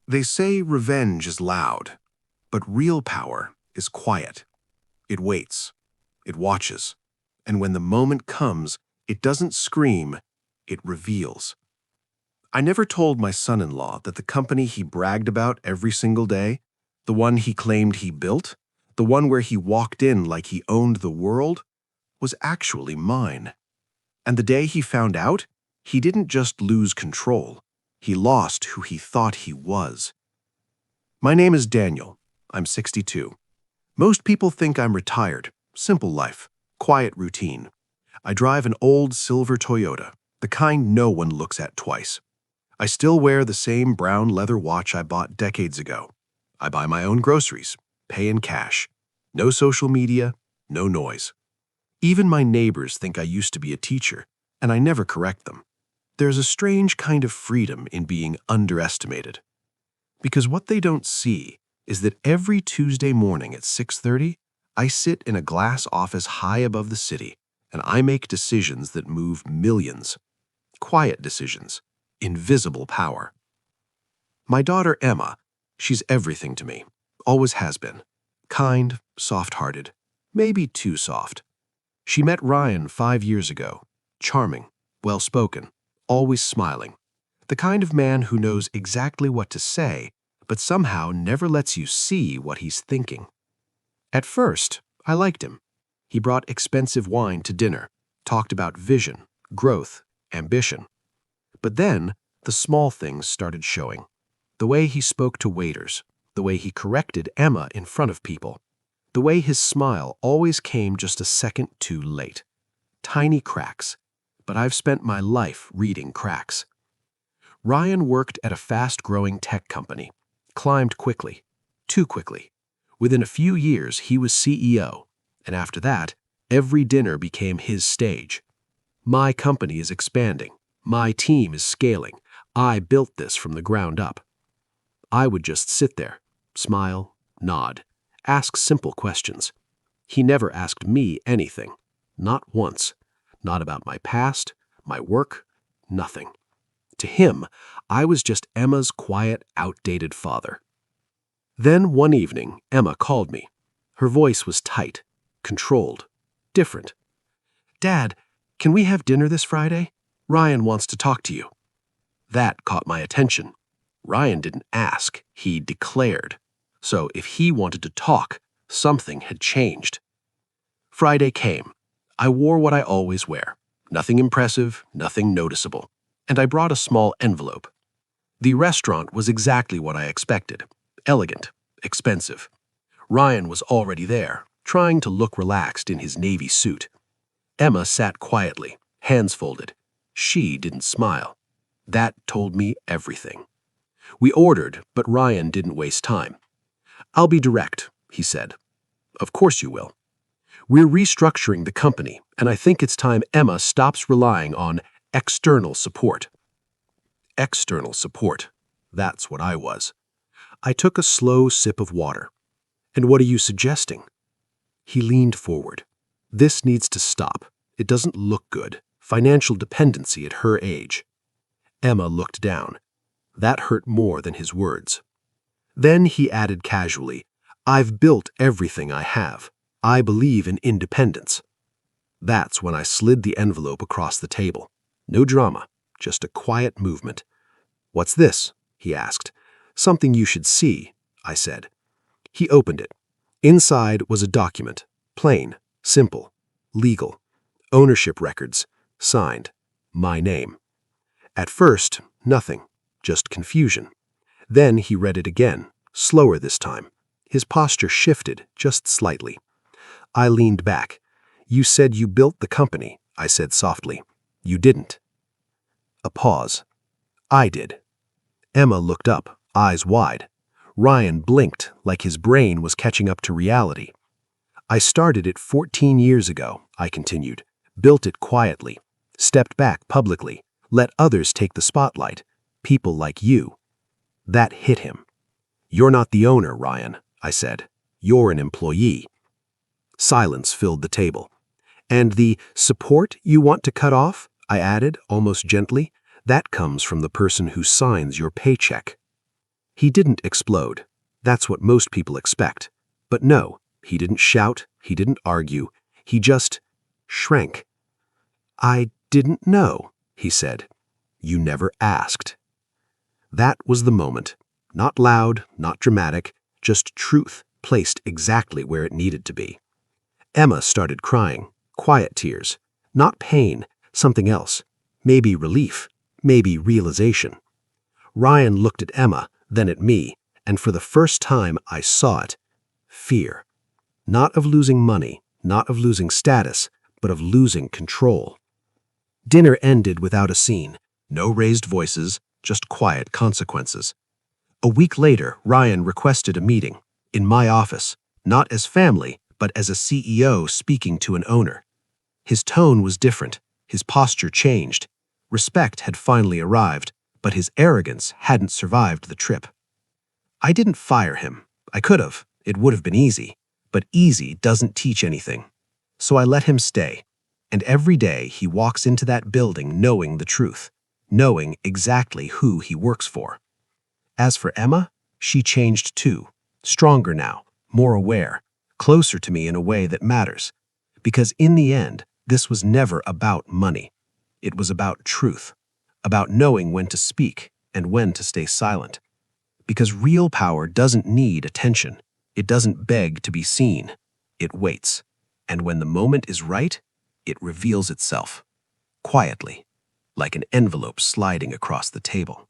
They say revenge is loud, but real power is quiet. It waits, it watches, and when the moment comes, it doesn't scream, it reveals. I never told my son-in-law that the company he bragged about every single day, the one he claimed he built, the one where he walked in like he owned the world, was actually mine. And the day he found out, he didn't just lose control, he lost who he thought he was. My name is Daniel. I'm 62. Most people think I'm retired, simple life, quiet routine. I drive an old silver Toyota, the kind no one looks at twice. I still wear the same brown leather watch I bought decades ago. I buy my own groceries, pay in cash. No social media, no noise. Even my neighbors think I used to be a teacher, and I never correct them. There's a strange kind of freedom in being underestimated. Because what they don't see is that every Tuesday morning at 6:30, I sit in a glass office high above the city, and I make decisions that move millions. Quiet decisions, invisible power. My daughter Emma, she's everything to me, always has been. Kind, soft-hearted, maybe too soft. She met Ryan 5 years ago, charming, well-spoken, always smiling. The kind of man who knows exactly what to say, but somehow never lets you see what he's thinking. At first, I liked him. He brought expensive wine to dinner, talked about vision, growth, ambition. But then, the small things started showing. The way he spoke to waiters, the way he corrected Emma in front of people, the way his smile always came just a second too late. Tiny cracks, but I've spent my life reading cracks. Ryan worked at a fast-growing tech company, climbed quickly, too quickly. Within a few years, he was CEO, and after that, every dinner became his stage. My company is expanding. My team is scaling. I built this from the ground up. I would just sit there, smile, nod, ask simple questions. He never asked me anything, not once, not about my past, my work, nothing. To him, I was just Emma's quiet, outdated father. Then one evening, Emma called me. Her voice was tight, controlled, different. "Dad, can we have dinner this Friday? Ryan wants to talk to you." That caught my attention. Ryan didn't ask, he declared. So if he wanted to talk, something had changed. Friday came. I wore what I always wear. Nothing impressive, nothing noticeable. And I brought a small envelope. The restaurant was exactly what I expected. Elegant, expensive. Ryan was already there, trying to look relaxed in his navy suit. Emma sat quietly, hands folded. She didn't smile. That told me everything. We ordered, but Ryan didn't waste time. "I'll be direct," he said. "Of course you will. We're restructuring the company, and I think it's time Emma stops relying on external support." External support. That's what I was. I took a slow sip of water. "And what are you suggesting?" He leaned forward. "This needs to stop. It doesn't look good. Financial dependency at her age." Emma looked down. That hurt more than his words. Then he added casually, "I've built everything I have. I believe in independence." That's when I slid the envelope across the table. No drama, just a quiet movement. "What's this?" he asked. "Something you should see," I said. He opened it. Inside was a document, plain, simple, legal. Ownership records, signed, my name. At first, nothing, just confusion. Then he read it again, slower this time. His posture shifted just slightly. I leaned back. "You said you built the company," I said softly. "You didn't." A pause. "I did." Emma looked up, eyes wide. Ryan blinked like his brain was catching up to reality. "I started it 14 years ago," I continued. "Built it quietly. Stepped back publicly. Let others take the spotlight. People like you." That hit him. "You're not the owner, Ryan," I said. "You're an employee." Silence filled the table. "And the support you want to cut off," I added, almost gently, "that comes from the person who signs your paycheck." He didn't explode. That's what most people expect. But no, he didn't shout, he didn't argue, he just shrank. "I didn't know," he said. "You never asked." That was the moment. Not loud, not dramatic, just truth placed exactly where it needed to be. Emma started crying, quiet tears. Not pain, something else. Maybe relief, maybe realization. Ryan looked at Emma, then at me, and for the first time I saw it. Fear. Not of losing money, not of losing status, but of losing control. Dinner ended without a scene. No raised voices, just quiet consequences. A week later, Ryan requested a meeting, in my office, not as family, but as a CEO speaking to an owner. His tone was different, his posture changed. Respect had finally arrived, but his arrogance hadn't survived the trip. I didn't fire him. I could have. It would have been easy. But easy doesn't teach anything. So I let him stay. And every day he walks into that building knowing the truth, knowing exactly who he works for. As for Emma, she changed too. Stronger now, more aware, closer to me in a way that matters. Because in the end, this was never about money. It was about truth, about knowing when to speak and when to stay silent. Because real power doesn't need attention. It doesn't beg to be seen. It waits. And when the moment is right, it reveals itself. Quietly, like an envelope sliding across the table.